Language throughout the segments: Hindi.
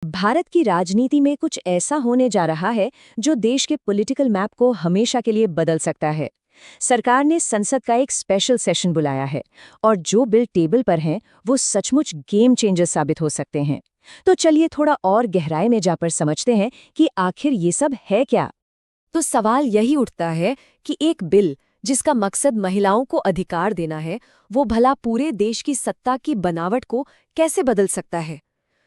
भारत की राजनीति में कुछ ऐसा होने जा रहा है जो देश के पॉलिटिकल मैप को हमेशा के लिए बदल सकता है। सरकार ने संसद का एक स्पेशल सेशन बुलाया है और जो बिल टेबल पर हैं वो सचमुच गेम चेंजर साबित हो सकते हैं। तो चलिए थोड़ा और गहराई में जाकर समझते हैं कि आखिर ये सब है क्या। तो सवाल यही उठता है कि एक बिल जिसका मकसद महिलाओं को अधिकार देना है, वो भला पूरे देश की सत्ता की बनावट को कैसे बदल सकता है।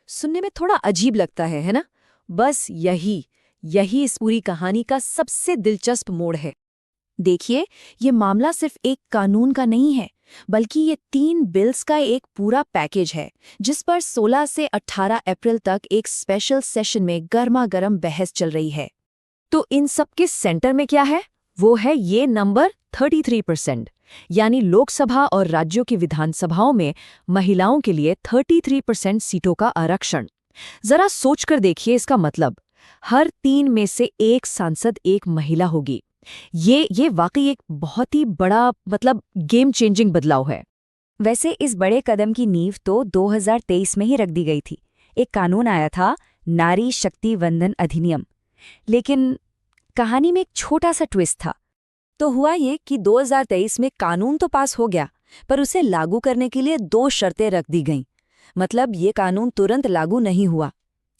सुनने में थोड़ा अजीब लगता है ना? बस यही इस पूरी कहानी का सबसे दिलचस्प मोड़ है। देखिए, ये मामला सिर्फ एक कानून का नहीं है, बल्कि ये 3 बिल्स का एक पूरा पैकेज है, जिस पर 16 से 18 अप्रैल तक एक स्पेशल सेशन में गर्मा-गर्म बहस चल रही है। तो इन सब के सेंटर में क्या है? वो है ये नंबर 33%, यानी लोकसभा और राज्यों की विधानसभाओं में महिलाओं के लिए 33% सीटों का आरक्षण। जरा सोचकर देखिए इसका मतलब, हर 3 में से एक सांसद एक महिला होगी। ये वाकई एक बहुत ही बड़ा गेम चेंजिंग बदलाव है। वैसे इस बड़े कदम की नींव तो 2023 में ही रख दी गई थी। एक कानून आया था, नारी शक्ति वंदन अधिनियम। लेकिन कहानी में एक छोटा सा ट्विस्ट था। तो हुआ ये कि 2023 में कानून तो पास हो गया, पर उसे लागू करने के लिए 2 शर्तें रख दी गईं। मतलब ये कानून तुरंत लागू नहीं हुआ।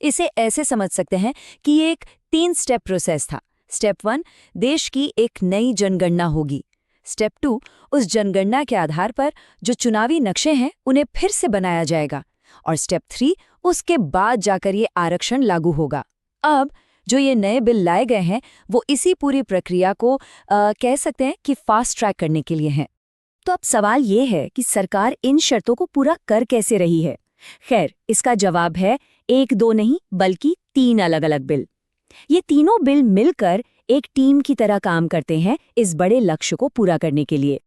इसे ऐसे समझ सकते हैं कि ये एक 3 स्टेप प्रोसेस था। स्टेप 1, देश की एक नई जनगणना होगी। स्टेप 2, उस जनगणना के आधार पर जो चुनावी नक्शे हैं उन्हें फिर से बनाया जाएगा। और स्टेप 3, उसके बाद जाकर ये आरक्षण लागू होगा। अब जो ये नए बिल लाए गए हैं वो इसी पूरी प्रक्रिया को कह सकते हैं कि फास्ट ट्रैक करने के लिए हैं। तो अब सवाल ये है कि सरकार इन शर्तों को पूरा कर कैसे रही है। खैर, इसका जवाब है 1-2 नहीं बल्कि 3 अलग-अलग बिल। ये तीनों बिल मिलकर एक टीम की तरह काम करते हैं इस बड़े लक्ष्य को पूरा करने के लिए।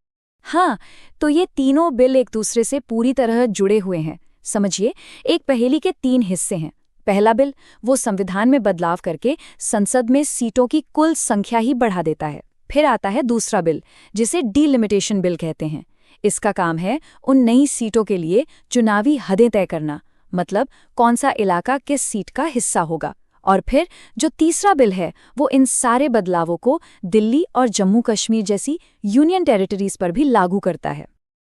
हाँ, तो ये तीनों बिल एक दूसरे से पूरी तरह जुड़े हुए हैं। समझिए, एक पहेली के 3 हिस्से हैं। पहला बिल वो संविधान में बदलाव करके संसद में सीटों की कुल संख्या ही बढ़ा देता है। फिर आता है दूसरा बिल, जिसे डीलिमिटेशन बिल कहते हैं। इसका काम है उन नई सीटों के लिए चुनावी हदें तय करना, मतलब कौन सा इलाका किस सीट का हिस्सा होगा। और फिर जो तीसरा बिल है वो इन सारे बदलावों को दिल्ली और जम्मू कश्मीर जैसी यूनियन टेरिटरीज पर भी लागू करता है।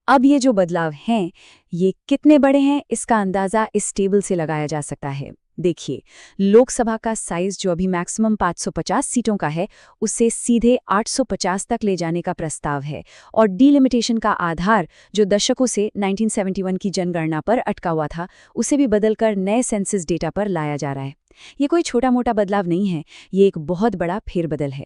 अब ये जो बदलाव हैं, ये कितने बड़े हैं इसका अंदाज़ा इस टेबल से लगाया जा सकता है। देखिए, लोकसभा का साइज जो अभी मैक्सिमम 550 सीटों का है, उसे सीधे 850 तक ले जाने का प्रस्ताव है। और डीलिमिटेशन का आधार जो दशकों से 1971 की जनगणना पर अटका हुआ था, उसे भी बदलकर नए सेंसस डेटा पर लाया जा रहा है। ये कोई छोटा-मोटा बदलाव नहीं है, ये एक बहुत बड़ा फेरबदल है।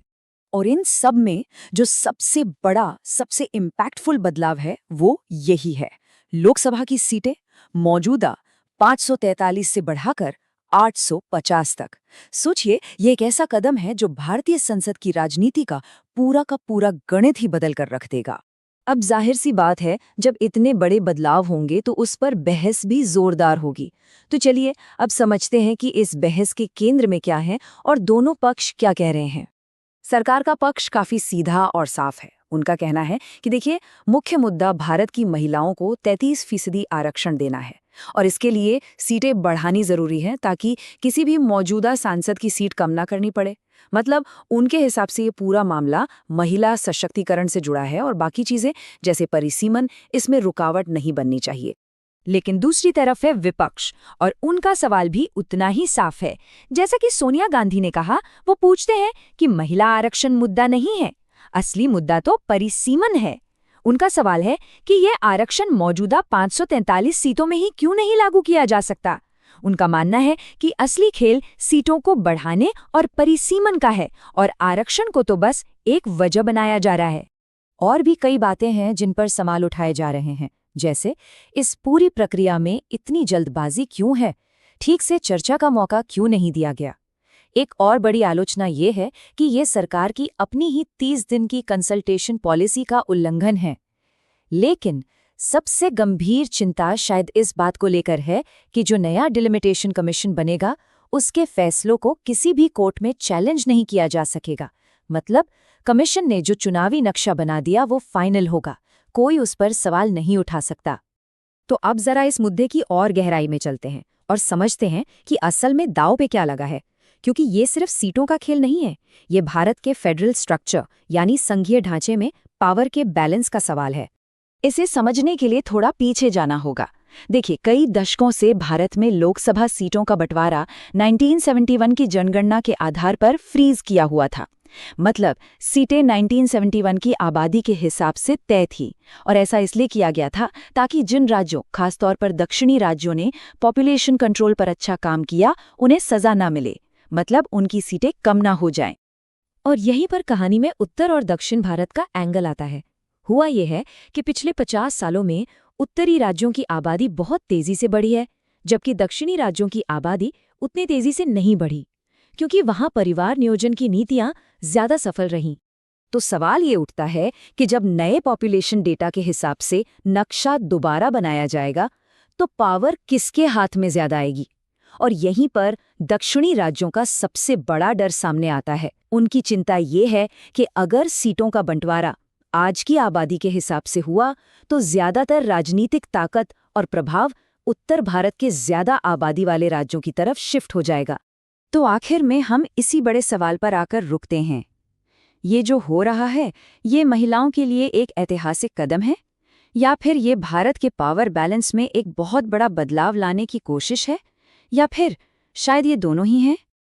और इन सब में जो सबसे बड़ा, सबसे इम्पैक्टफुल बदलाव है वो यही है। लोकसभा की सीटें मौजूदा 543 से बढ़ाकर 850 तक। सोचिए, ये एक ऐसा कदम है जो भारतीय संसद की राजनीति का पूरा गणित ही बदल कर रख देगा। अब जाहिर सी बात है, जब इतने बड़े बदलाव होंगे तो उस पर बहस भी जोरदार होगी। तो चलिए अब समझते हैं कि इस बहस के केंद्र में क्या है और दोनों पक्ष क्या कह रहे हैं। सरकार का पक्ष काफी सीधा और साफ है। उनका कहना है कि देखिए, मुख्य मुद्दा भारत की महिलाओं को 33% आरक्षण देना है और इसके लिए सीटें बढ़ानी जरूरी है ताकि किसी भी मौजूदा सांसद की सीट कम ना करनी पड़े। मतलब उनके हिसाब से ये पूरा मामला महिला सशक्तिकरण से जुड़ा है और बाकी चीजें जैसे परिसीमन इसमें रुकावट नहीं बननी चाहिए। लेकिन दूसरी तरफ है विपक्ष, और उनका सवाल भी उतना ही साफ है। जैसा कि सोनिया गांधी ने कहा, वो पूछते हैं कि महिला आरक्षण मुद्दा नहीं है, असली मुद्दा तो परिसीमन है। उनका सवाल है कि यह आरक्षण मौजूदा 543 सीटों में ही क्यों नहीं लागू किया जा सकता। उनका मानना है कि असली खेल सीटों को बढ़ाने और परिसीमन का है और आरक्षण को तो बस एक वजह बनाया जा रहा है। और भी कई बातें हैं जिन पर सवाल उठाए जा रहे हैं, जैसे इस पूरी प्रक्रिया में इतनी जल्दबाजी क्यों है, ठीक से चर्चा का मौका क्यों नहीं दिया गया। एक और बड़ी आलोचना ये है कि ये सरकार की अपनी ही 30 दिन की कंसल्टेशन पॉलिसी का उल्लंघन है। लेकिन सबसे गंभीर चिंता शायद इस बात को लेकर है कि जो नया डिलिमिटेशन कमीशन बनेगा, उसके फैसलों को किसी भी कोर्ट में चैलेंज नहीं किया जा सकेगा। मतलब कमीशन ने जो चुनावी नक्शा बना दिया वो फाइनल होगा, कोई उस पर सवाल नहीं उठा सकता। तो अब जरा इस मुद्दे की और गहराई में चलते हैं और समझते हैं कि असल में दांव पे क्या लगा है, क्योंकि ये सिर्फ सीटों का खेल नहीं है, ये भारत के फेडरल स्ट्रक्चर यानी संघीय ढांचे में पावर के बैलेंस का सवाल है। इसे समझने के लिए थोड़ा पीछे जाना होगा। देखिए, कई दशकों से भारत में लोकसभा सीटों का बंटवारा 1971 की जनगणना के आधार पर फ्रीज किया हुआ था। मतलब सीटें 1971 की आबादी के हिसाब से तय थी, और ऐसा इसलिए किया गया था ताकि जिन राज्यों, खासतौर पर दक्षिणी राज्यों ने पॉपुलेशन कंट्रोल पर अच्छा काम किया, उन्हें सजा ना मिले, मतलब उनकी सीटें कम ना हो जाएं। और यहीं पर कहानी में उत्तर और दक्षिण भारत का एंगल आता है। हुआ ये है कि पिछले 50 सालों में उत्तरी राज्यों की आबादी बहुत तेजी से बढ़ी है, जबकि दक्षिणी राज्यों की आबादी उतनी तेजी से नहीं बढ़ी, क्योंकि वहां परिवार नियोजन की नीतियां ज्यादा सफल रहीं। तो सवाल ये उठता है कि जब नए पॉपुलेशन डेटा के हिसाब से नक्शा दोबारा बनाया जाएगा, तो पावर किसके हाथ में ज्यादा आएगी? और यहीं पर दक्षिणी राज्यों का सबसे बड़ा डर सामने आता है। उनकी चिंता ये है कि अगर सीटों का बंटवारा आज की आबादी के हिसाब से हुआ, तो ज्यादातर राजनीतिक ताकत और प्रभाव उत्तर भारत के ज्यादा आबादी वाले राज्यों की तरफ शिफ्ट हो जाएगा। तो आखिर में हम इसी बड़े सवाल पर आकर रुकते हैं। ये जो हो रहा है, ये महिलाओं के लिए एक ऐतिहासिक कदम है, या फिर ये भारत के पावर बैलेंस में एक बहुत बड़ा बदलाव लाने की कोशिश है, या फिर शायद ये दोनों ही हैं?